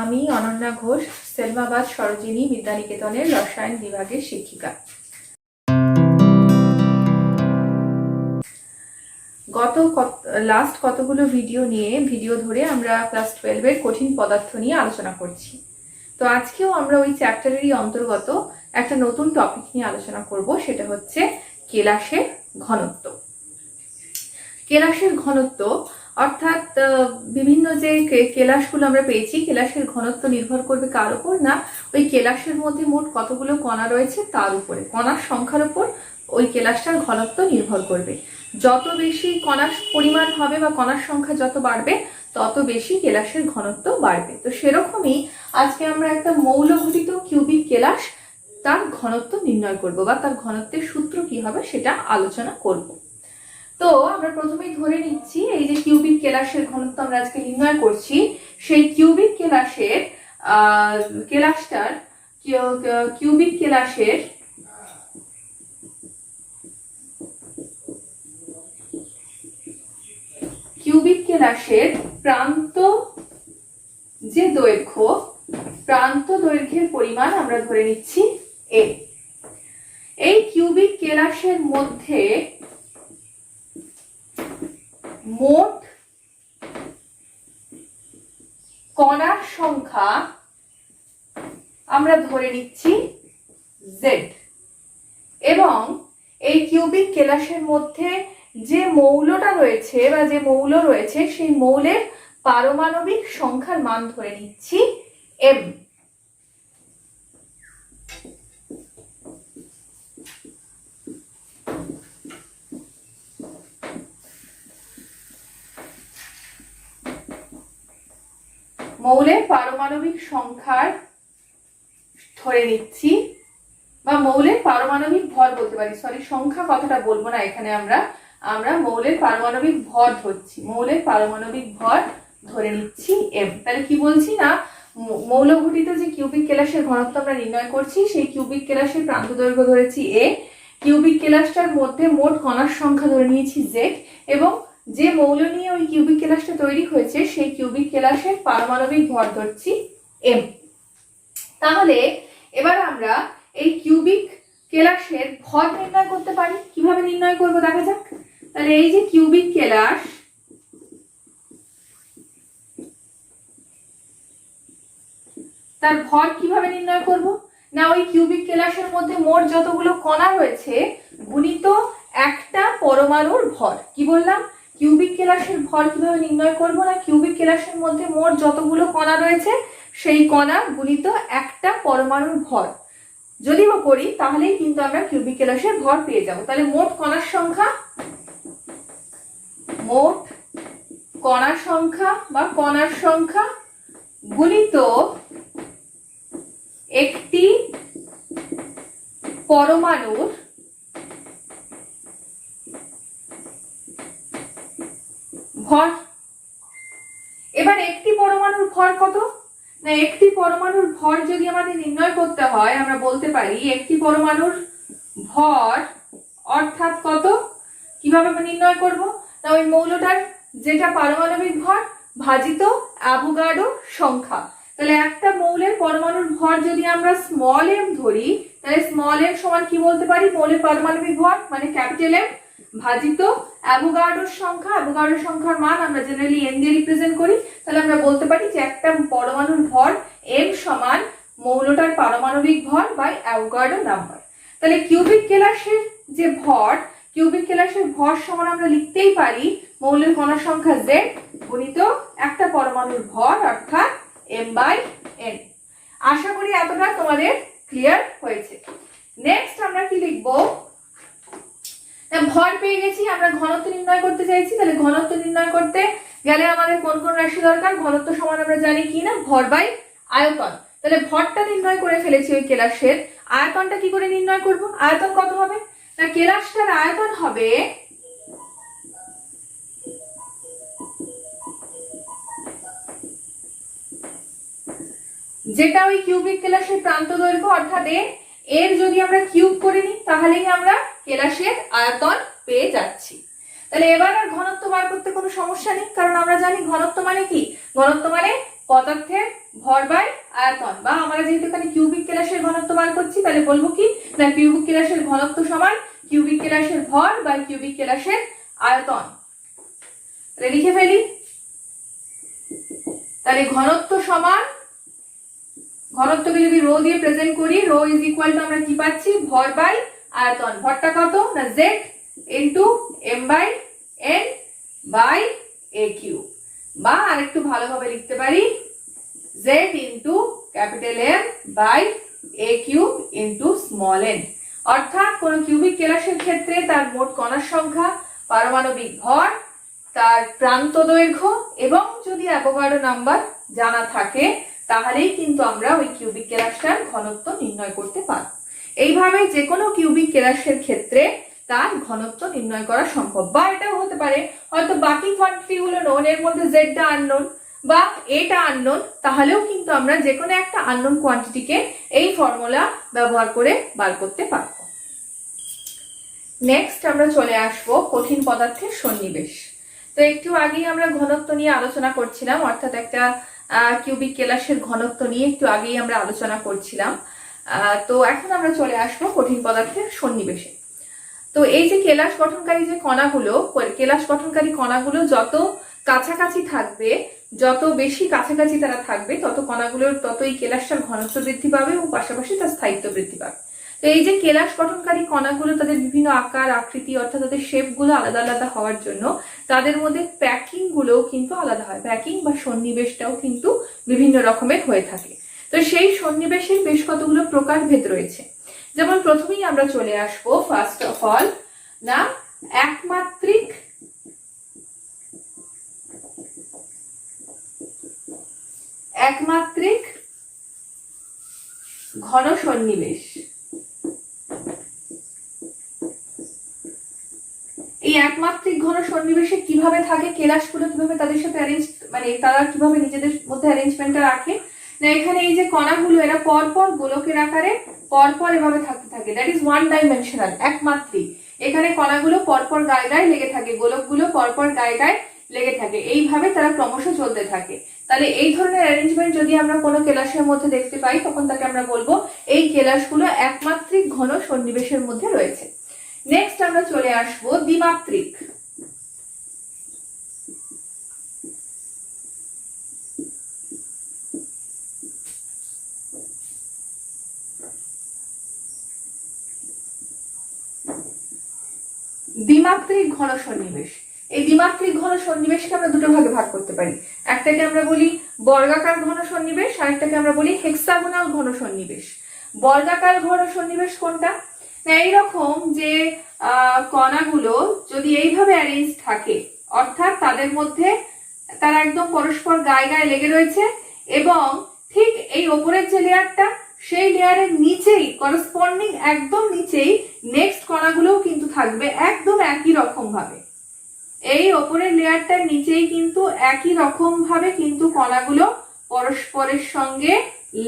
আমি অনন্যা ঘোষ, সেলমাবাদ সরোজিনী বিদ্যানিকেতনের রসায়ন বিভাগের শিক্ষিকা। লাস্ট কতগুলো ভিডিও ধরে আমরা ক্লাস 12-এর কঠিন পদার্থ নিয়ে আলোচনা করছি। তো আজকেও আমরা ওই চ্যাপ্টারেরই অন্তর্গত একটা নতুন টপিক নিয়ে আলোচনা করব, সেটা হচ্ছে কেলাসের ঘনত্ব। কেলাসের ঘনত্ব অর্থাৎ বিভিন্ন যে কেলাসগুলো আমরা পেয়েছি, কেলাসের ঘনত্ব নির্ভর করবে কার উপর না, ওই কেলাসের মধ্যে মোট কতগুলো কণা রয়েছে তার উপরে, কণার সংখ্যার উপর ওই কেলাসটার ঘনত্ব নির্ভর করবে। যত বেশি কণার পরিমাণ হবে বা কণার সংখ্যা যত বাড়বে তত বেশি কেলাসের ঘনত্ব বাড়বে। তো সেরকমই আজকে আমরা একটা মৌলঘটিত কিউবিক কেলাস, তার ঘনত্ব নির্ণয় করব বা তার ঘনত্বের সূত্র কি হবে সেটা আলোচনা করব। তো আমরা প্রথমেই ধরে নিচ্ছি এই যে কিউবিক কেলাসের ঘনত্ব আমরা আজকে নির্ণয় করছি, সেই কিউবিক কেলাসের প্রান্ত যে দৈর্ঘ্য, প্রান্ত দৈর্ঘ্যের পরিমাণ আমরা ধরে নিচ্ছি a। এই কিউবিক কেলাসের মধ্যে মোট কণার সংখ্যা আমরা ধরে নিচ্ছি z, এবং এই কিউবিক কেলাসের মধ্যে যে মৌলটা রয়েছে বা যে মৌল রয়েছে সেই মৌলের পারমাণবিক সংখ্যার মান ধরে নিচ্ছি m। মৌলের পারমাণবিক সংখ্যার ধরে নিচ্ছি, বা মৌলের পারমাণবিক ভর বলতে পারি, সংখ্যা কথাটা বলবো না এখানে, আমরা মৌলের পারমাণবিক ভর ধরছি, মৌলের পারমাণবিক ভর ধরে নিচ্ছি m। তাহলে কি বলছি না, মৌলঘটিত যে কিউবিক কেলাসের ঘনত্ব আমরা নির্ণয় করছি, সেই কিউবিক কেলাসের প্রান্ত দৈর্ঘ্য ধরেছি a, কিউবিক কেলাসটার মধ্যে মোট কণার সংখ্যা ধরে নিয়েছি z, এবং যে মৌল নিয়ে ওই কিউবিক কেলাসটা তৈরি হয়েছে সেই কিউবিক কেলাসের পারমাণবিক ভর ধরছি m। তাহলে এবার আমরা এই কিউবিক কেলাসের ভর নির্ণয় করতে পারি। কিভাবে নির্ণয় করব দেখা যাক। তাহলে এই যে কিউবিক কেলাস, তার ভর কিভাবে নির্ণয় করব না, ওই কিউবিক কেলাসের মধ্যে মোট যতগুলো কণা রয়েছে গুণিত একটা পরমাণুর ভর। কি বললাম, কিউবিক কেলাসের ভর কিভাবে নির্ণয় করব না, কিউবিক কেলাসের মধ্যে মোট যতগুলো কণা রয়েছে সেই কণা গুণিত একটা পরমাণুর ভর যদি করি তাহলেই কিন্তু আমরা কিউবিক কেলাসের ভর পেয়ে যাব। তাহলে মোট কণার সংখ্যা গুণিত একটি পরমাণুর ভর। এবার একটি পরমাণুর ভর কত না, একটি পরমাণুর ভর যদি আমাদের নির্ণয় করতে হয় আমরা বলতে পারি একটি পরমাণুর ভর অর্থাৎ কত, কিভাবে নির্ণয় করব না, ওই মৌলটার যেটা পারমাণবিক ভর ভাজিত অ্যাভোগাড্রো সংখ্যা। তাহলে একটা মৌলের পরমাণুর ভর যদি আমরা স্মল m ধরি, তাহলে স্মল m সমান কি বলতে পারি, মৌলের পারমাণবিক ভর মানে ক্যাপিটাল M ভাজিত অ্যাভোগাড্রোর সংখ্যা। অ্যাভোগাড্রো সংখ্যার মান আমরা জেনারেলি n দিয়ে রিপ্রেজেন্ট করি। তাহলে আমরা বলতে পারি যে একটা পরমাণুর ভর m সমান মৌলটার পারমাণবিক ভর বাই অ্যাভোগাড্রো নাম্বার। তাহলে কিউবিক কেলাসের যে ভর, কিউবিক কেলাসের ভর সমান আমরা লিখতেই পারি মৌলের কণার সংখ্যা z গুণিত একটা পরমাণুর ভর অর্থাৎ m/n। আশা করি এতটা তোমাদের ক্লিয়ার হয়েছে। নেক্সট আমরা কি লিখবো, ভর পেয়ে গেছি, আমরা ঘনত্ব নির্ণয় করতে চাইছি। তাহলে ঘনত্ব নির্ণয় করতে গেলে আমাদের কোন কোন রাশি দরকার, ঘনত্ব সমান আমরা জানি কি না, ভর বাই আয়তন। তাহলে ভরটা নির্ণয় করে ফেলেছি ওই কেলাসের, আয়তনটা কি করে নির্ণয় করব, আয়তন কত হবে না, কেলাসটার আয়তন হবে যেটা ওই কিউবিক কেলাসের প্রান্ত দৈর্ঘ্য অর্থাৎ এর যদি আমরা কিউব করে নিই তাহলেই আমরা কেলাসের আয়তন পেয়ে যাচ্ছি। তাহলে এবার আর ঘনত্ব বার করতে কোনো সমস্যা নেই, কারণ আমরা জানি ঘনত্ব মানে কি, ঘনত্ব মানে পদার্থের ভর বাই আয়তন, বা আমরা যেহেতু এখানে কিউবিক কেলাসের ঘনত্ব বার করছি তাহলে বলবো কি না কিউবিক কেলাসের ঘনত্ব সমান কিউবিক কেলাসের ভর বাই কিউবিক কেলাসের আয়তন। লিখে ফেলি, তাহলে ঘনত্ব সমান, ঘনত্বকে যদি রো দিয়ে প্রেজেন্ট করি, রো ইজ ইকুয়াল টু আমরা কি পাচ্ছি ভর বাই আয়তন। ভরটা কত না Z into M by N by a cube, বা আরেকটু ভালোভাবে লিখতে পারি Z into capital M by a cube into small N. অর্থাৎ কোন কিউবিক কেলাসের ক্ষেত্রে তার মোট কণার সংখ্যা, পারমাণবিক ভর, তার প্রান্ত দৈর্ঘ্য এবং যদি অ্যাভোগাড্রো নাম্বার জানা থাকে তাহলেই কিন্তু আমরা ওই কিউবিক কেলাসটার ঘনত্ব নির্ণয় করতে পারব। এইভাবে যে কোনো কিউবিক কেলাসের ক্ষেত্রে তার ঘনত্ব নির্ণয় করা সম্ভব। বা এটাও হতে পারে হয়তো বাকি কোয়ান্টিটি গুলো নোন, এর মধ্যে জেডটা আননোন বা এটা আননোন, তাহলেও কিন্তু আমরা যে কোনো একটা আননোন কোয়ান্টিটিকে এই ফর্মুলা ব্যবহার করে বার করতে পারব। নেক্সট আমরা চলে আসব কঠিন পদার্থের সন্নিবেশ। তো একটু আগেই আমরা ঘনত্ব নিয়ে আলোচনা করছিলাম, অর্থাৎ একটা কিউবিক কেলাসের ঘনত্ব নিয়ে একটু আগেই আমরা আলোচনা করছিলাম। তো এখন আমরা চলে আসব কঠিন পদার্থের সন্নিবেশে। তো এই যে কেলাস গঠনকারী যে কণাগুলো, কেলাস গঠনকারী কণাগুলো যত কাছাকাছি থাকবে, যত বেশি কাছাকাছি তারা থাকবে, তত কণাগুলোর তত এই কেলাসটার ঘনত্ব বৃদ্ধি পাবে এবং পাশাপাশি তার স্থায়িত্ব বৃদ্ধি পাবে। তো এই যে কেলাস গঠনকারী কণাগুলো তাদের বিভিন্ন আকার আকৃতি অর্থাৎ তাদের শেপ গুলো আলাদা আলাদা হওয়ার জন্য তাদের মধ্যে প্যাকিং গুলোও কিন্তু আলাদা হয়। প্যাকিং বা সন্নিবেশটাও কিন্তু বিভিন্ন রকমের হয়ে থাকে। তো সেই সন্নিবেশের বেশ কতগুলো প্রকারভেদ রয়েছে। যেমন প্রথমেই আমরা চলে আসবো ফার্স্ট অফ অল না একমাত্রিক ঘন সন্নিবেশ। এই একমাত্রিক ঘন সন্নিবেশে কিভাবে থাকে, কেলাসগুলো কিভাবে তাদের সাথে অ্যারেঞ্জ, মানে তারা কিভাবে নিজেদের মধ্যে অ্যারেঞ্জমেন্টটা রাখে না, এখানে এই যে কণাগুলো এরা পরপর গোলকের আকারে পরপর এভাবে থাকতে থাকে, দ্যাট ইজ ওয়ান ডাইমেনশনাল, একমাত্রিক। এখানে কণাগুলো পরপর গায়ে গায়ে লেগে থাকে, গোলকগুলো পরপর গায়ে গায়ে লেগে থাকে, এইভাবে তারা ক্রমশ চলতে থাকে। তাহলে এই ধরনের অ্যারেঞ্জমেন্ট যদি আমরা কোনো কেলাসের মধ্যে দেখতে পাই তখন তাকে আমরা বলবো এই কেলাসগুলো একমাত্রিক ঘন সন্নিবেশের মধ্যে রয়েছে। নেক্সট আমরা চলে আসবো দ্বিমাত্রিক। দ্বিমাত্রিক ঘন সন্নিবেশ। এই দ্বিমাত্রিক ঘন সন্নিবেশকে আমরা দুটো ভাগে ভাগ করতে পারি। একটাকে আমরা বলি বর্গাকার ঘন সন্নিবেশ, আরেকটাকে আমরা বলি হেক্সাগোনাল ঘন সন্নিবেশ। বর্গাকার ঘন সন্নিবেশ কোনটা না, এইরকম যে কণাগুলো যদি এইভাবে অ্যারেঞ্জ থাকে, অর্থাৎ তাদের মধ্যে তারা একদম পরস্পর গায়ে গায়ে লেগে রয়েছে এবং ঠিক এই ওপরের যে লেয়ারটা সেই লেয়ারের নিচেই করসপন্ডিং একদম নিচেই নেক্সট কণাগুলোও কিন্তু থাকবে একদম একই রকম ভাবে। এই ওপরের লেয়ারটার নিচেই কিন্তু একই রকম ভাবে কিন্তু কণাগুলো পরস্পরের সঙ্গে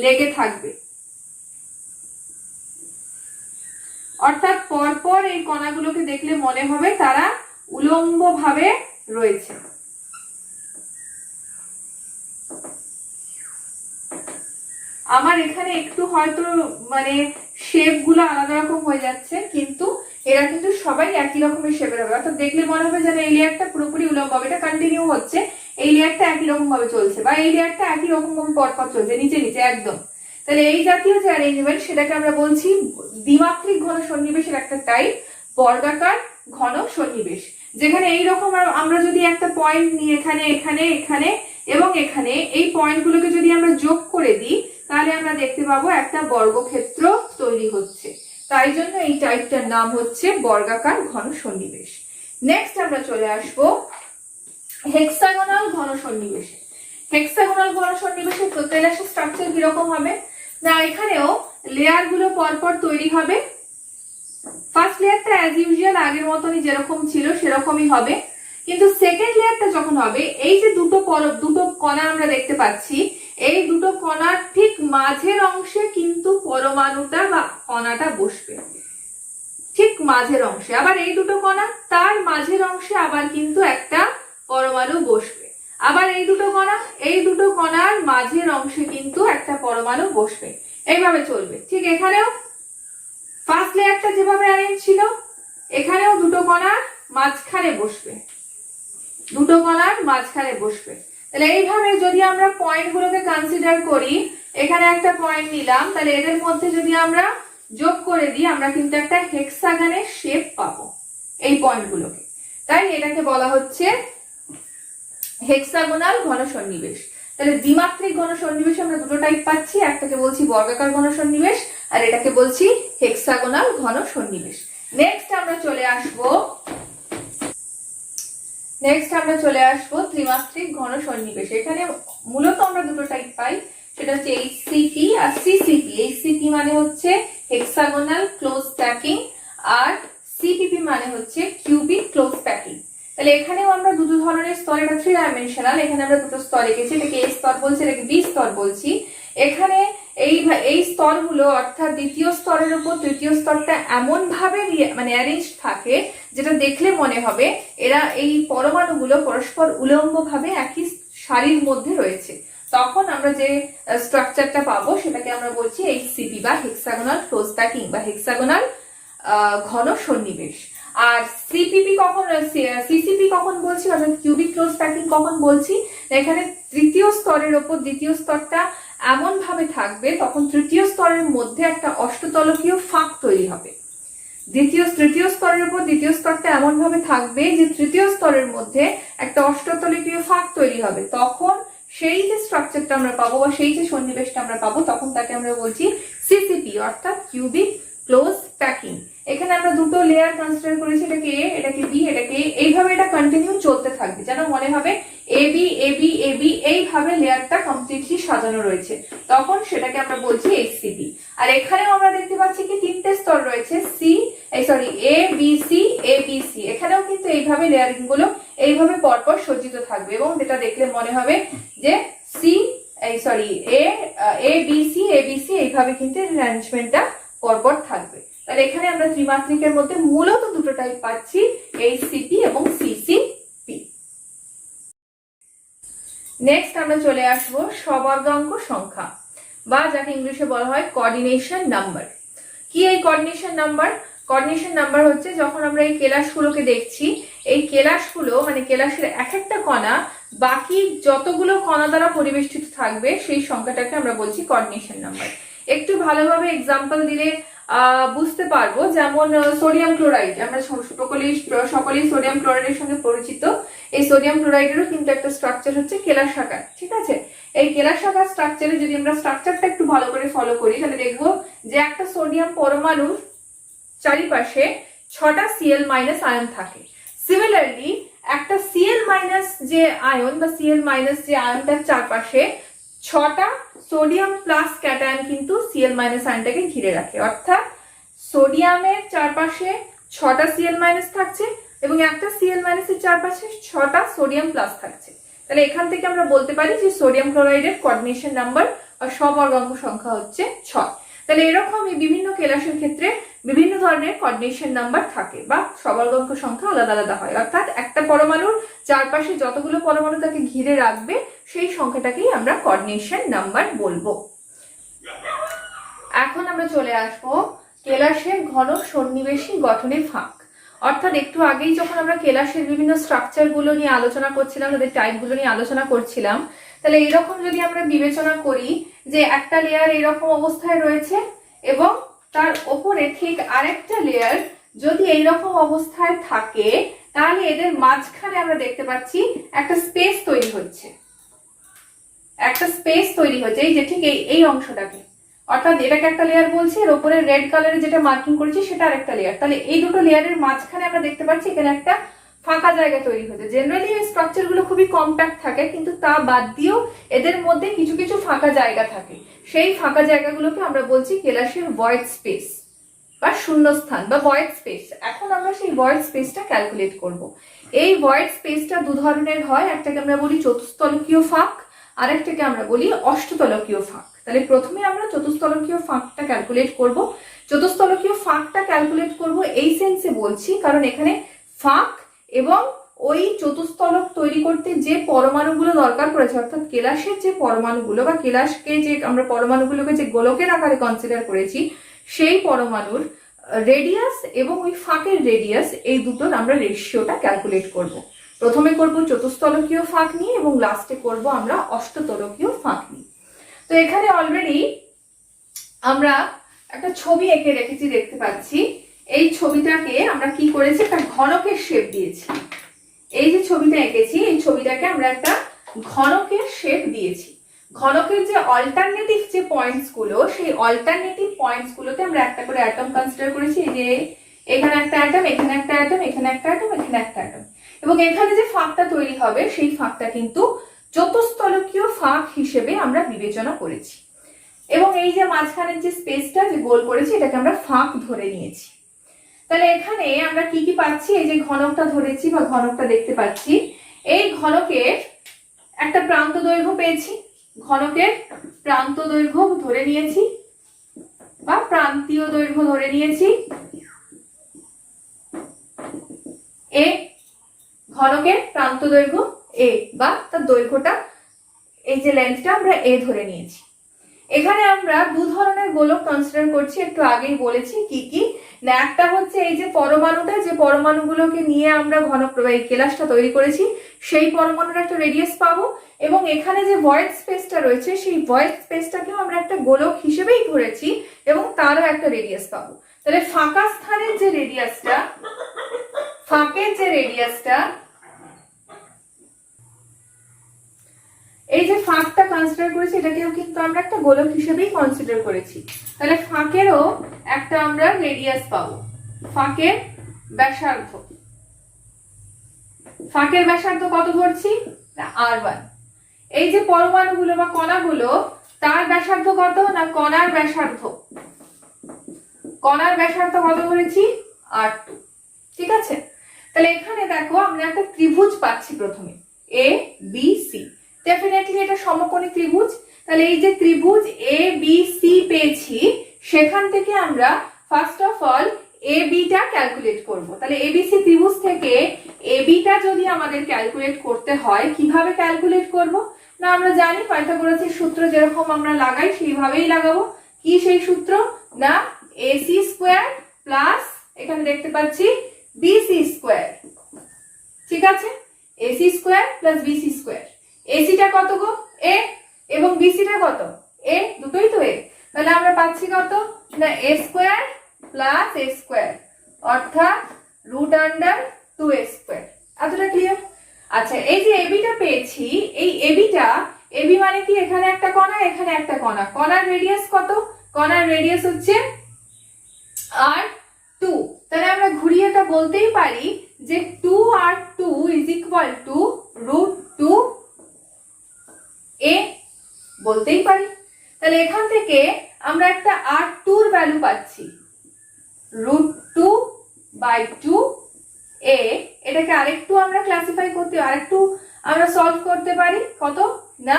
লেগে থাকবে, অর্থাৎ পরপর এই কণাগুলোকে দেখলে মনে হবে তারা উলম্ব ভাবে রয়েছে। আমার এখানে একটু হয়তো মানে শেপ গুলো আলাদা রকম হয়ে যাচ্ছে, কিন্তু এরা কিন্তু সবাই একই রকমের শেপের হবে, অর্থাৎ দেখলে মনে হবে যেন এই লেয়ারটা পুরোপুরি উলম্ব ভাবে, এটা কন্টিনিউ হচ্ছে, এই লেয়ারটা একই রকম ভাবে চলছে বা এই লেয়ারটা একই রকম ভাবে পরপর চলছে নিচে নিচে একদম। তাহলে এই জাতীয় যে অ্যারেঞ্জমেন্ট সেটাকে আমরা বলছি দ্বিমাত্রিক ঘন সন্নিবেশের একটা টাইপ, বর্গাকার ঘন সন্নিবেশ। যেখানে এইরকম আমরা যদি একটা পয়েন্ট নিয়ে এখানে এখানে এখানে এবং এখানে এই পয়েন্টগুলোকে যদি আমরা যোগ করে দিই তাহলে আমরা দেখতে পাবো একটা বর্গক্ষেত্র তৈরি হচ্ছে। তাই জন্য এই টাইপটার নাম হচ্ছে বর্গাকার ঘন সন্নিবেশ। নেক্সট আমরা চলে আসবো হেক্সাগোনাল ঘন সন্নিবেশে। হেক্সাগোনাল ঘন সন্নিবেশের কেলাসের স্ট্রাকচার কিরকম হবে না, এখানেও লেয়ার গুলো পরপর তৈরি হবে। ফার্স্ট লেয়ারটা অ্যাজ ইউজুয়াল আগের মতনই যেরকম ছিল সেরকমই হবে, কিন্তু সেকেন্ড লেয়ারটা যখন হবে এই যে দুটো কণা আমরা দেখতে পাচ্ছি, এই দুটো কণার ঠিক মাঝের অংশে কিন্তু পরমাণুটা বা কণাটা বসবে, ঠিক মাঝের অংশে। আবার এই দুটো কণা তার মাঝের অংশে আবার কিন্তু একটা পরমাণু বসবে। আবার এই দুটো কণার মাঝের অংশে কিন্তু পরমাণু বসবে, এইভাবে চলবে। ঠিক এখানেও ফার্স্ট লেয়ারটা যেভাবে অ্যারেঞ্জ ছিল, এখানেও দুটো কণার মাঝখানে বসবে, দুটো কণার মাঝখানে বসবে। তাহলে এইভাবে যদি আমরা পয়েন্ট গুলোকে কনসিডার করি, এখানে একটা পয়েন্ট নিলাম, তাহলে এদের মধ্যে যদি আমরা যোগ করে দিই আমরা কিন্তু একটা হেক্সাগনের শেপ পাবো এই পয়েন্টগুলোকে। তাই এটাকে বলা হচ্ছে হেক্সাগোনাল ঘন সন্নিবেশ। তাহলে দ্বিমাত্রিক ঘন সন্নিবেশ আমরা দুটো টাইপ পাচ্ছি, একটাকে বলছি বর্গাকার ঘন সন্নিবেশ আর এটাকে বলছি হেক্সাগোনাল ঘন সন্নিবেশ। নেক্সট আমরা চলে আসবো ত্রিমাত্রিক ঘন সন্নিবেশ। এখানে মূলত আমরা দুটো টাইপ পাই, সেটা হচ্ছে এইচসিপি আর সিসিপি। এইচসিপি মানে হচ্ছে হেক্সাগোনাল ক্লোজ প্যাকিং আর সিপিপি মানে হচ্ছে কিউবিক ক্লোজ প্যাকিং। তাহলে এখানেও আমরা দুটো ধরনের স্তর, এটা 3 ডাইমেনশনাল, এখানে আমরা দুটো স্তর রেখেছি, এটাকে এ স্তর বলছি, এটাকে বি স্তর বলছি। এখানে এই স্তরগুলো অর্থাৎ দ্বিতীয় স্তরের উপর তৃতীয় স্তরটা এমন ভাবে মানে অ্যারেঞ্জ থাকে যেটা দেখলে মনে হবে এরা এই পরমাণুগুলো পরস্পর উলম্ব ভাবে একই সারির মধ্যে রয়েছে। তখন আমরা যে স্ট্রাকচারটা পাবো সেটাকে আমরা বলছি এইচসিপি বা হেক্সাগোনাল ক্লোজ প্যাকিং বা হেক্সাগোনাল ঘন সন্নিবেশ। আর সিপিপি কখন, সিসিপি কখন বলছি অর্থাৎ কিউবিক ক্লোজ প্যাকিং কখন বলছি, এখানে তৃতীয় স্তরের ওপর দ্বিতীয় স্তরটা এমন ভাবে থাকবে তখন তৃতীয় স্তরের মধ্যে একটা অষ্টতলকীয় ফাঁক তৈরি হবে। তৃতীয় স্তরের উপর দ্বিতীয় স্তরটা এমন ভাবে থাকবে যে তৃতীয় স্তরের মধ্যে একটা অষ্টতলকীয় ফাঁক তৈরি হবে। তখন সেই যে স্ট্রাকচারটা আমরা পাবো বা সেই যে সন্নিবেশটা আমরা পাবো তখন তাকে আমরা বলছি সিসিপি অর্থাৎ কিউবিক ক্লোজ প্যাকিং। এখানে আমরা দুটো লেয়ার কনসিডার করেছি, এটাকে এ, এটাকে বি, এটাকে এ, এইভাবে এটা কন্টিনিউ চলতে থাকবে যেন মনে হবে A B A B A B, এইভাবে লেয়ারটা কমপ্লিটলি সাজানো রয়েছে, তখন সেটাকে আমরা বলছি এইচসিপি। আর এখানেও আমরা দেখতে পাচ্ছি কি তিনটে স্তর রয়েছে, A B C A B C. এখানেও কিন্তু এইভাবে লেয়ারিং গুলো এইভাবে পরপর সজ্জিত থাকবে এবং যেটা দেখলে মনে হবে যে A B C A B C এইভাবে কিন্তু অ্যারেঞ্জমেন্টটা পরপর থাকবে। তাহলে এখানে আমরা ত্রিমাত্রিকের মধ্যে মূলত দুটো টাইপ পাচ্ছি, এইচসিপি এবং সিসিপি। নেক্সট আমরা চলে আসবো সবর্গাঙ্ক সংখ্যা বা যাকে ইংলিশে বলা হয় কোঅর্ডিনেশন নাম্বার। কি এই কোঅর্ডিনেশন নাম্বার? কোঅর্ডিনেশন নাম্বার হচ্ছে যখন আমরা এই কেলাসগুলোকে দেখছি, এই কেলাসগুলো মানে কেলাসের এক একটা কণা বাকি যতগুলো কণা দ্বারা পরিবেষ্টিত থাকবে সেই সংখ্যাটাকে আমরা বলছি কোঅর্ডিনেশন নাম্বার। একটু ভালোভাবে এক্সাম্পল দিলে বুঝতে পারবো, যেমন সোডিয়াম ক্লোরাইড, আমরা সকলেই সোডিয়াম ক্লোরাইডের সঙ্গে পরিচিত। এই সোডিয়াম ক্লোরাইডেরও কিন্তু একটা স্ট্রাকচার হচ্ছে কেলাসাকার, ঠিক আছে? এই কেলাসাকার স্ট্রাকচারে যদি আমরা স্ট্রাকচারটা একটু ভালো করে ফলো করি তাহলে দেখবো যে একটা সোডিয়াম পরমাণুর চারিপাশে 6টা Cl- আয়ন থাকে। সিমিলারলি একটা Cl- যে আয়ন বা Cl- যে আয়নটার চারপাশে 6টা সোডিয়াম প্লাস ক্যাটায়ন কিন্তু Cl- আয়নটাকে ঘিরে রাখে, অর্থাৎ সোডিয়ামের চারপাশে 6টা Cl- থাকছে এবং একটা Cl- এর চারপাশে 6টা সোডিয়াম প্লাস থাকছে। তাহলে এখান থেকে আমরা বলতে পারি যে সোডিয়াম ক্লোরাইডের কোঅর্ডিনেশন নাম্বার বা সবর্গাঙ্ক সংখ্যা হচ্ছে 6। তাহলে এরকমই বিভিন্ন কেলাসের ক্ষেত্রে বিভিন্ন ধরনের কোঅর্ডিনেশন নাম্বার থাকে বা সবর্গাঙ্ক সংখ্যা আলাদা আলাদা হয়, অর্থাৎ একটা পরমাণুর চারপাশে যতগুলো পরমাণু তাকে ঘিরে রাখবে সেই সংখ্যাটাকেই আমরা কোঅর্ডিনেশন নাম্বার বলবো। এখন আমরা চলে আসবো কেলাসের ঘন সন্নিবেশী গঠনের ফাঁক। অর্থাৎ একটু আগেই যখন আমরা কেলাসের বিভিন্ন স্ট্রাকচার গুলো নিয়ে আলোচনা করছিলাম, তাদের টাইপ গুলো নিয়ে আলোচনা করছিলাম, তাহলে এরকম যদি আমরা বিবেচনা করি যে একটা লেয়ার এরকম অবস্থায় রয়েছে এবং তার ওপরে ঠিক আরেকটা লেয়ার যদি এইরকম অবস্থায় থাকে, তাহলে এদের মাঝখানে আমরা দেখতে পাচ্ছি একটা স্পেস তৈরি হচ্ছে, এই যে ঠিক এই অংশটাকে, অর্থাৎ এটাকে একটা লেয়ার বলছি, এর উপরে রেড কালারে যেটা মার্কিং করেছি সেটা আরেকটা লেয়ার। তাহলে এই দুটো লেয়ারের মাঝখানে আমরা দেখতে পাচ্ছি এখানে একটা ফাঁকা জায়গা তৈরি হয়েছে। জেনারেলি এই স্ট্রাকচার গুলো খুবই কম্প্যাক্ট থাকে, কিন্তু তা বাদ দিয়েও এদের মধ্যে কিছু কিছু ফাঁকা জায়গা থাকে। সেই ফাঁকা জায়গাগুলোকে আমরা বলছি কেলাসের ভয়েড স্পেস বা শূন্যস্থান বা ভয়েড স্পেস। এখন আমরা সেই ভয়েড স্পেসটা ক্যালকুলেট করব। এই ভয়েড স্পেসটা দু ধরনের হয়, একটাকে আমরা বলি চতুস্তলকীয় ফাঁক, আরেকটাকে আমরা বলি অষ্টতলকীয় ফাঁক। তাহলে প্রথমে আমরা চতুস্তলকীয় ফাঁকটা ক্যালকুলেট করব। চতুস্তলকীয় ফাঁকটা ক্যালকুলেট করব এই সেন্সে বলছি কারণ এখানে ফাঁক এবং ওই চতুস্তলক তৈরি করতে যে পরমাণুগুলো দরকার পড়েছে, অর্থাৎ কেলাসের যে পরমাণুগুলো বা কেলাসকে যে আমরা পরমাণুগুলোকে যে গোলকের আকারে কনসিডার করেছি, সেই পরমাণুর রেডিয়াস এবং ওই ফাঁকের রেডিয়াস, এই দুটোর আমরা রেশিওটা ক্যালকুলেট করব। প্রথমে করব চতুস্তলকীয় ফাঁক নিয়ে এবং লাস্টে করব আমরা অষ্টতলকীয় ফাঁক নিয়ে। তো এখানে অলরেডি আমরা একটা ছবি এঁকে রেখেছি, দেখতে পাচ্ছি। এই ছবিটাকে আমরা কি করেছি, একটা ঘনকের শেপ দিয়েছি। এই যে ছবিটা এঁকেছি, এই ছবিটাকে আমরা একটা ঘনকের শেপ দিয়েছি। ঘনকের যে অল্টারনেটিভ যে পয়েন্টস গুলো, সেই অল্টারনেটিভ পয়েন্টস গুলোতে আমরা একটা করে অ্যাটম কনসিডার করেছি। এই যে এখানে একটা অ্যাটম, এখানে একটা অ্যাটম, এখানে একটা অ্যাটম, এখানে একটা অ্যাটম, এবং এখানে যে ফাঁকটা তৈরি হবে সেই ফাঁকটা কিন্তু চতুস্তলকীয় ফাঁক হিসেবে আমরা বিবেচনা করেছি। এবং এই যে মাঝখানের যে স্পেসটা যে গোল করেছি, এটাকে আমরা ফাঁক ধরে নিয়েছি। তাহলে এখানে আমরা কি কি পাচ্ছি, এই যে ঘনকটা ধরেছি বা ঘনকটা দেখতে পাচ্ছি, এই ঘনকের একটা প্রান্ত দৈর্ঘ্য পেয়েছি, ঘনকের প্রান্ত দৈর্ঘ্য ধরে নিয়েছি বা প্রান্তীয় দৈর্ঘ্য ধরে নিয়েছি এ, ঘনকের প্রান্ত দৈর্ঘ্য এ বা তার দৈর্ঘ্যটা, এই যে লেন্থটা আমরা এ ধরে নিয়েছি। এখানে আমরা দু ধরনের গোলক কনসিডার করছি, একটু আগেই বলেছি কি কি না। একটা হচ্ছে এই যে পরমাণুটা, যে পরমাণুগুলোকে নিয়ে আমরা ঘনক এই কেলাসটা তৈরি করেছি, সেই পরমাণুর একটা রেডিয়াস পাবো, এবং এখানে যে ভয়েড স্পেসটা রয়েছে, সেই ভয়েড স্পেসটাকেও আমরা একটা গোলক হিসেবেই ধরেছি এবং তারও একটা রেডিয়াস পাবো। তাহলে ফাঁকা স্থানের যে রেডিয়াসটা, ফাঁকের যে রেডিয়াসটা, এই যে ফাঁকটা কনসিডার করেছি, এটাকেও কিন্তু আমরা একটা গোলক হিসেবেই কনসিডার করেছি। তাহলে ফাঁকেরও একটা আমরা রেডিয়াস পাবো, ফাঁকের ব্যাসার্ধ। ফাঁকের ব্যাসার্ধ কত ধরছি, r1। এই যে পরমাণুগুলো বা কণাগুলো, তার ব্যাসার্ধ কত না কণার ব্যাসার্ধ, কণার ব্যাসার্ধ কত ধরেছি, r2। ঠিক আছে, তাহলে এখানে দেখো আমরা একটা ত্রিভুজ পাচ্ছি প্রথমে, এ বি সি। ডেফিনেটলি এটা সমকোণী ত্রিভুজ। তাহলে এই যে ত্রিভুজ এ বি সি পেয়েছি, সেখান থেকে আমরা first of all A beta calculate করব। তাহলে এবিসি ত্রিভুজ থেকে এ বিটা যদি আমাদের ক্যালকুলেট করতে হয়, কিভাবে ক্যালকুলেট করব না, আমরা জানি পাইথাগোরাসের সূত্র যেরকম আমরা লাগাই সেইভাবেই লাগাবো। কি সেই সূত্র না, এসি স্কোয়ার প্লাস, এখানে দেখতে পাচ্ছি বিসি স্কোয়ার। ঠিক আছে, AC square plus BC square. এসিটা কত গো, এ, এবং বিসিটা কত, এ, দুটোই তো এ। তাহলে আমরা পাচ্ছি কত না এ স্কোয়ার প্লাস এ স্কোয়ার, অর্থাৎ √2a স্কোয়ার। এতটা ক্লিয়ার? আচ্ছা, এই যে এবিটা পেয়েছি, এই এবিটা, এবি মানে কি, এখানে একটা কণা, এখানে একটা কণা, কণার রেডিয়াস কত, কণার রেডিয়াস হচ্ছে r2। তাহলে আমরা ঘুরিয়ে এটা বলতেই পারি যে 2r2 is equal to √2a, বলতেই পারি। তাহলে এখান থেকে আমরা একটা r2 এর ভ্যালু পাচ্ছি, √2/2a। এটাকে আরেকটু আমরা ক্লাসিফাই করতে, আরেকটু আমরা সলভ করতে পারি, কত না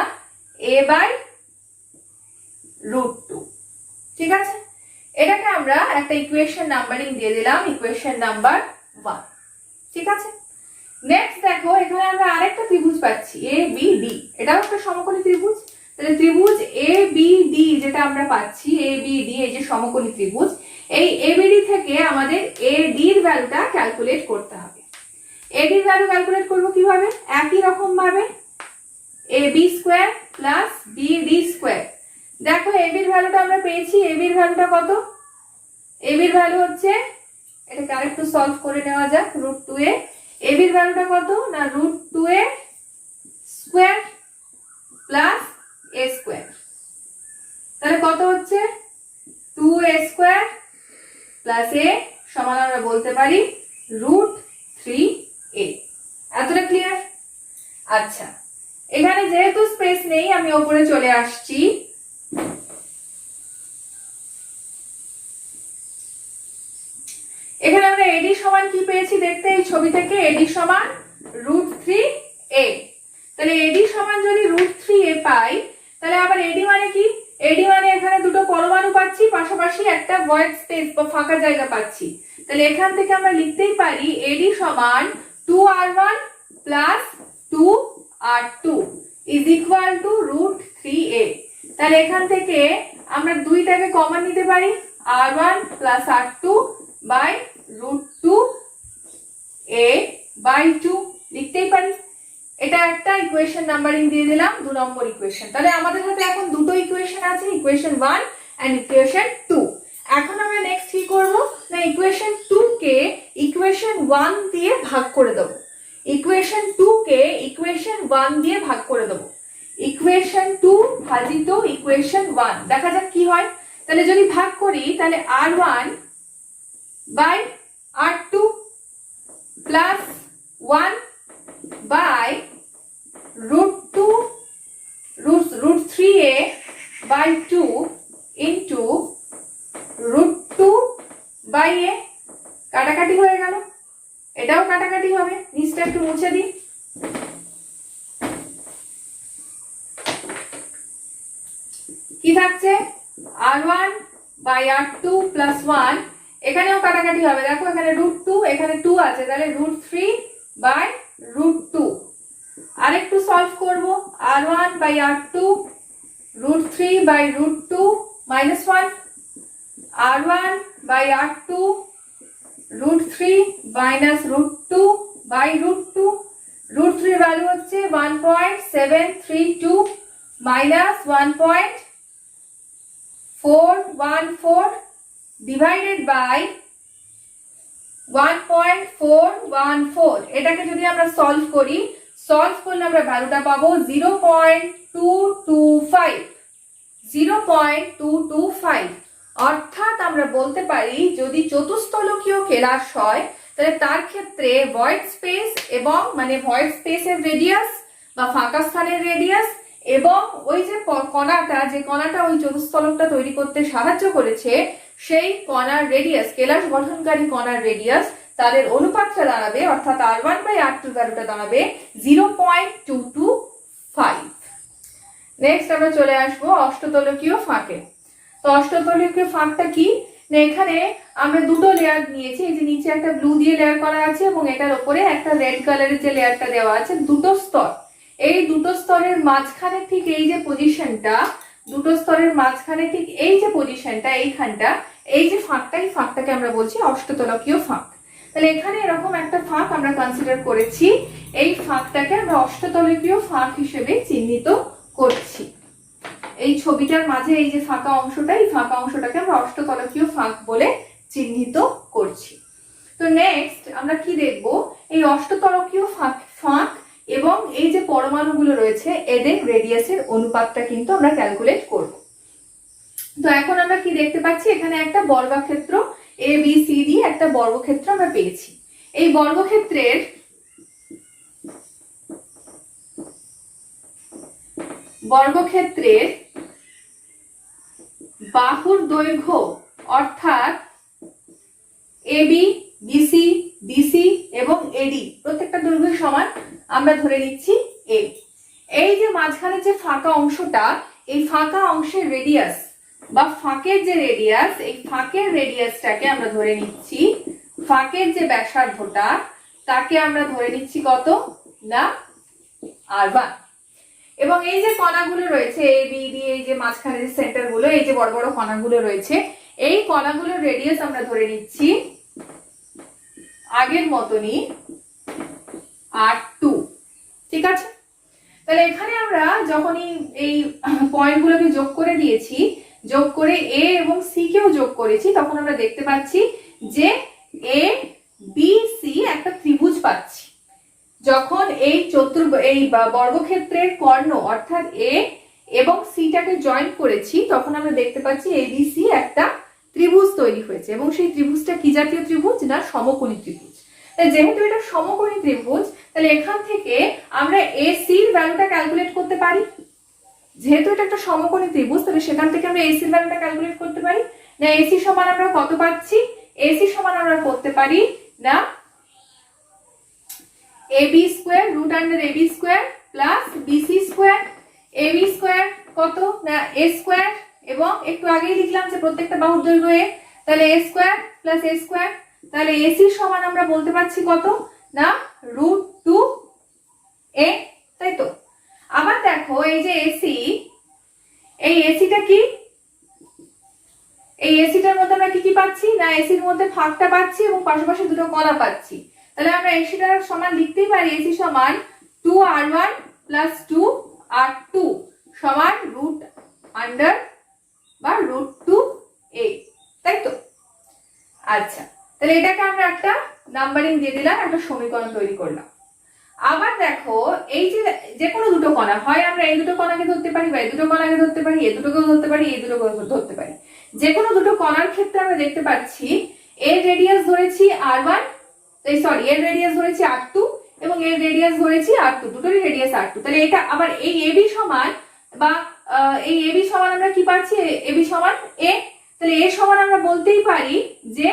a/√2। ঠিক আছে, এটাকে আমরা একটা ইকুয়েশন নাম্বারিং দিয়ে দিলাম, ইকুয়েশন নাম্বার 1। ঠিক আছে, নেক্সট দেখো এখানে আমরা আরেকটা ত্রিভুজ পাচ্ছি এ বি ডি, এটাও একটা সমকোণী ত্রিভুজ। তাহলে ত্রিভুজ এ বি ডি যেটা আমরা পাচ্ছি, এ বি ডি, এই যে সমকোণী ত্রিভুজ, এই এ বি ডি থেকে আমাদের এ ডি এর ভ্যালুটা ক্যালকুলেট করতে হবে। এ ডি এর ভ্যালু ক্যালকুলেট করব কিভাবে, একই রকম ভাবে A B square plus B D square. দেখো এ বি এর ভ্যালুটা আমরা পেয়েছি, এ বি এর ভ্যালুটা কত, এ বি এর ভ্যালু হচ্ছে, এটাকে আরেকটু সলভ করে নেওয়া যাক, √2a। এ বি এর ভ্যালুটা কত না √2a square plus a square. তাহলে কত হচ্ছে 2a স্কোয়ার প্লাস a সমান আমরা বলতে পারি √3a। এতটা ক্লিয়ার? আচ্ছা, এখানে যেহেতু স্পেস নেই, আমি উপরে চলে আসছি। এখানে আমরা এডি সমান কি পেয়েছি দেখতে, এই ছবি থেকে এডি সমান √3a। তাহলে এডি সমান যদি √3a পাই, তাহলে আবার এডি মানে কি, এডি মানে এখানে দুটো পরমাণু পাচ্ছি, পাশাপাশি একটা ভয়েড স্পেস বা ফাঁকা জায়গা পাচ্ছি। তাহলে এখান থেকে আমরা লিখতেই পারি এডি সমান 2r1 plus 2r2 is equal to √3a। তাহলে এখান থেকে আমরা 2টাকে কমন নিতে পারি, r1 plus r2 by √2a/2 লিখতেই পারি। এটা একটা ইকুয়েশন নাম্বারিং দিয়ে দিলাম, 2 নম্বর ইকুয়েশন। তাহলে আমাদের হাতে এখন দুটো ইকুয়েশন আছে, ইকুয়েশন 1 এন্ড ইকুয়েশন 2। এখন আমরা নেক্সট কি করব না, ইকুয়েশন 2 কে ইকুয়েশন 1 দিয়ে ভাগ করে দেব। ইকুয়েশন 2 কে ইকুয়েশন 1 দিয়ে ভাগ করে দেব। ইকুয়েশন 2 ভাজিত ইকুয়েশন 1, দেখা যাক কি হয়। তাহলে যদি ভাগ করি তাহলে r1 by r2 plus 1 by √3a/2 into √2/a। কাটাকাটি হয়ে গেল, এটাও কাটাকাটি হবে, নিচটা একটু মুছে দিই। কি থাকছে, r1 বাই r2 প্লাস 1, এখানেও কাটাকাটি হবে, দেখো এখানে √2 এখানে 2 আছে, তাহলে √3/√2। আরেকটু সলভ করব, r1 by r2 √3/√2 minus 1, r1 by r2 √3 minus √2/√2। √3 value হচ্ছে 1.732 মাইনাস 1.414 ডিভাইডেড বাই 1.414। এটাকে যদি আমরা সলভ করি, সলভ করলে আমরা ভ্যালুটা পাবো 0.225। অর্থাৎ আমরা বলতে পারি যদি চতুস্তলকীয় কেলাস হয় তাহলে তার ক্ষেত্রে ভয়েড স্পেস এবং মানে ভয়েড স্পেসের রেডিয়াস বা ফাঁকা স্থানের রেডিয়াস এবং ওই যে কণাটা ওই চতুস্তলকটা তৈরি করতে সাহায্য করেছে সেই কণার রেডিয়াস, কেলাস গঠনকারী কণার রেডিয়াস, তাদের অনুপাতটা দাঁড়াবে, অর্থাৎ r1 বাই r2 ভ্যালুটা দাঁড়াবে 0.225। নেক্সট আমরা চলে আসবো অষ্টতলকীয় ফাঁকে। তো অষ্টতলকীয় ফাঁকটা কি না, এখানে আমরা দুটো লেয়ার নিয়েছি, এই যে নিচে একটা ব্লু দিয়ে লেয়ার করা আছে এবং এটার উপরে একটা রেড কালারের যে লেয়ারটা দেওয়া আছে, দুটো স্তর। এই দুটো স্তরের মাঝখানে ঠিক এই যে পজিশনটা, দুটো স্তরের মাঝখানে ঠিক এই যে পজিশনটা, এইখানটা, এই যে ফাঁকটা, এই ফাঁকটাকে আমরা বলছি অষ্টতলকীয় ফাঁক। তাহলে এখানে এরকম একটা ফাঁক আমরা কনসিডার করেছি, এই ফাঁকটাকে আমরা অষ্টতলকীয় ফাঁক হিসেবে চিহ্নিত করছি। এই ছবিটার মাঝে এই যে ফাঁকা অংশটা, এই ফাঁকা অংশটাকে আমরা অষ্টতলকীয় ফাঁক বলে চিহ্নিত করছি। তো নেক্সট আমরা কি দেখব, এই অষ্টতলকীয় ফাঁক এবং এই যে পরমাণুগুলো রয়েছে এদের রেডিয়াসের অনুপাতটা কিন্তু আমরা ক্যালকুলেট করব। তো এখন আমরা কি দেখতে পাচ্ছি, এখানে একটা বর্গক্ষেত্র ABCD একটা বর্গক্ষেত্র আমরা পেয়েছি। এই বর্গক্ষেত্রের বাহুর দৈর্ঘ্য অর্থাৎ AB, BC, DC এবং AD প্রত্যেকটা দৈর্ঘ্য সমান আমরা ধরে নিচ্ছি A। এই যে মাঝখানে যে ফাঁকা অংশটা, এই ফাঁকা অংশের রেডিয়াস বা ফাঁকের যে রেডিয়াস, এই ফাঁকের রেডিয়াসটাকে আমরা ধরে নিচ্ছি, ফাঁকের যে ব্যাসার্ধটা তাকে আমরা ধরে নিচ্ছি কত না r1। এবং এই যে কণাগুলো রয়েছে ABD, এই যে মাঝখানে যে সেন্টার গুলো, এই যে বড় বড় কণাগুলো রয়েছে, এই কণাগুলোর রেডিয়াস আমরা ধরে নিচ্ছি আগের মতনই r2। ঠিক আছে, তাহলে এখানে আমরা যখনই এই পয়েন্টগুলোকে যোগ করে দিয়েছি, যোগ করে A এবং C কেও যোগ করেছি, তখন আমরা দেখতে পাচ্ছি যে ABC একটা ত্রিভুজ পাচ্ছি। যখন এই বর্গক্ষেত্রের কর্ণ অর্থাৎ A এবং C টাকে জয়েন করেছি, তখন আমরা দেখতে পাচ্ছি ABC একটা ত্রিভুজ তৈরি হয়েছে এবং সেই ত্রিভুজটা কি জাতীয় ত্রিভুজ না সমকোণী ত্রিভুজ। যেহেতু এটা সমকোণী ত্রিভুজ, তাহলে এখান থেকে আমরা AC এর ভ্যালুটা ক্যালকুলেট করতে পারি। যেহেতু এটা একটা সমকোণী ত্রিভুজ, তাহলে সেখান থেকে আমরা AC এর ভ্যালুটা ক্যালকুলেট করতে পারি না। AC সমান আমরা কত পাচ্ছি, AC সমান আমরা করতে পারি না AB square √AB square plus BC square. AB square কত না A স্কয়ার, এবং একটু আগেই লিখলাম যে প্রত্যেকটা বাহুর দৈর্ঘ্য A, তাহলে A square plus A square. তাহলে AC সমান আমরা বলতে পারছি কত না √2 এ, তাই তো। আবার দেখো এই যে এসি, এই এসিটা কি, এই এসিটার মধ্যে আমরা কি কি পাচ্ছি না, এসির মধ্যে ফাঁকটা পাচ্ছি এবং পাশাপাশি দুটো কণা পাচ্ছি। তাহলে আমরা এসিটার সমান লিখতেই পারি এসি সমান 2r1 প্লাস 2r2 সমান রুট আন্ডার বা রুট 2a, তাই তো। আচ্ছা, তাহলে এটাকে আমরা একটা নাম্বারিং দিয়ে দিলাম, একটা সমীকরণ তৈরি করলাম। আবার দেখো এই যে কোনো দুটো কণা, হয় আমরা এই দুটো কণাকে ধরতে পারি বা এই দুটো কণাকে ধরতে পারি, এই দুটোকেও ধরতে পারি, এই দুটোকেও ধরতে পারি। যে কোনো দুটো কণার ক্ষেত্রে আমরা দেখতে পাচ্ছি এর রেডিয়াস ধরেছি r1, সরি এর রেডিয়াস ধরেছি r2 এবং এর রেডিয়াস ধরেছি r2, দুটোরই রেডিয়াস r2। তাহলে এটা আবার এই ab সমান বা এই ab সমান আমরা কি পাচ্ছি, ab সমান a। তাহলে a সমান আমরা বলতেই পারি যে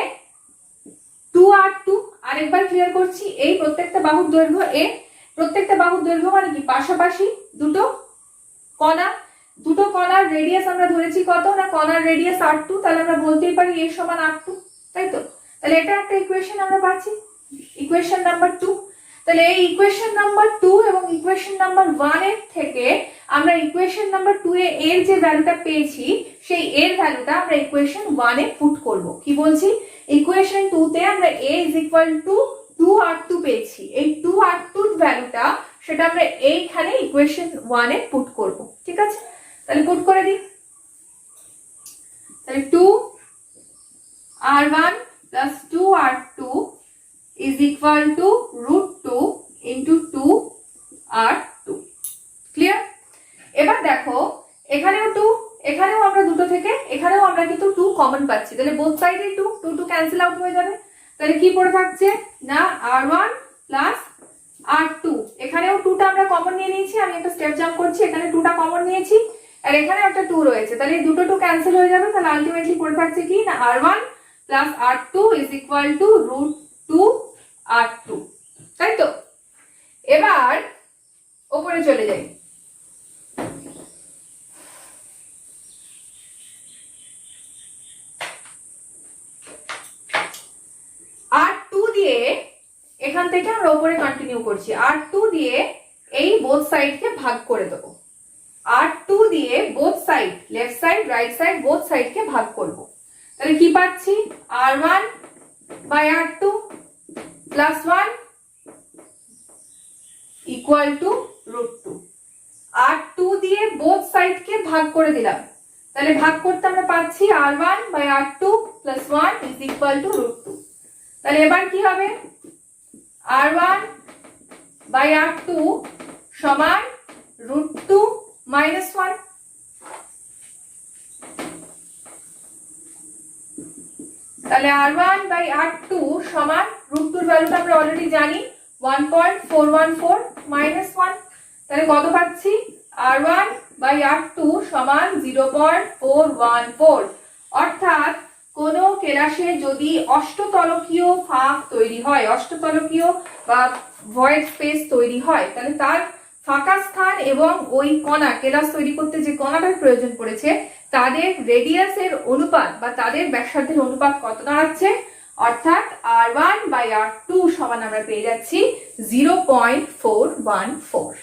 2r2। আরেকবার ক্লিয়ার করছি, এই প্রত্যেকটা বাহুর দৈর্ঘ্য a, প্রত্যেকটা বাহুর দৈর্ঘ্য মানে কি পাশাপাশি দুটো কণা, দুটো কণার রেডিয়াস আমরা ধরেছি কত না, কণার রেডিয়াস r2, তাহলে আমরা বলতেই পারি a সমান r2, তাই তো। তাহলে এটা একটা ইকুয়েশন আমরা পাচ্ছি, ইকুয়েশন নাম্বার 2। তাহলে এই ইকুয়েশন নাম্বার 2 এবং ইকুয়েশন নাম্বার 1 এর থেকে আমরা ইকুয়েশন নাম্বার 2 এ এর যে ভ্যালুটা পেয়েছি সেই এর ভ্যালুটা আমরা ইকুয়েশন 1 এ পুট করব। কি বলছি, ইকুয়েশন 2 তে আমরা a = 2r2 পেয়েছি, এই 2r2 এর ভ্যালুটা সেটা আমরা এইখানে ইকুয়েশন 1 এ পুট করব। ঠিক আছে, তাহলে পুট করে দিই। তাহলে 2r1 plus 2r2 is equal to root 2 into 2r2। Clear? এবার দেখো এখানেও 2, এখানেও আমরা দুটো থেকে এখানেও আমরা কিন্তু 2 কমন পাচ্ছি, তাহলে বোথ সাইডে 2 ক্যান্সেল আউট হয়ে যাবে। তাহলে কি পড়ে থাকছে না r1 plus r2, এখানেও 2টা আমরা কমন নিয়ে নিয়েছি, আমি একটা স্টেপ জাম্প করছি, এখানে 2টা কমন নিয়েছি আর এখানে একটা 2 রয়েছে, তাহলে এই দুটো 2 ক্যান্সেল হয়ে যাবে। তাহলে আলটিমেটলি পড়ে থাকছে কি না r1 plus r2 is equal to root 2r2, তাই তো। এবার উপরে চলে যাই, r2 দিয়ে এখান থেকে আমরা উপরে কন্টিনিউ করছি, r2 দিয়ে এই বোথ সাইডকে ভাগ করে দেবো, r2 দিয়ে both side left side right side both সাইডকে ভাগ করব। তাহলে কি পাচ্ছি r1 by r2 plus 1 equal to root 2। r2 দিয়ে বোথ সাইডকে ভাগ করে দিলাম, তাহলে ভাগ করতে আমরা পাচ্ছি r1 by r2 plus 1 is equal to root 2। তাহলে এবার কি হবে r1 by r2 সমান root 2 minus 1। তাহলে r1 by r2 সমান root 2 এর ভ্যালুটা আমরা অলরেডি জানি 1.414 minus 1। তাহলে কত পাচ্ছি r1 by r2 সমান 0.414। অর্থাৎ কোন কেলাসে যদি অষ্টতলকীয় ফাঁক তৈরি হয়, অষ্টতলকীয় বা ভয়েড স্পেস তৈরি হয়, তাহলে তার ফাঁকা স্থান এবং ওই কণা কেলাস তৈরি করতে যে কণাটার প্রয়োজন পড়েছে তাদের রেডিয়াসের অনুপাত বা তাদের ব্যাসার্ধের অনুপাত কত দাঁড়াচ্ছে, অর্থাৎ r1 by r2 সমান আমরা পেয়ে যাচ্ছি 0.414।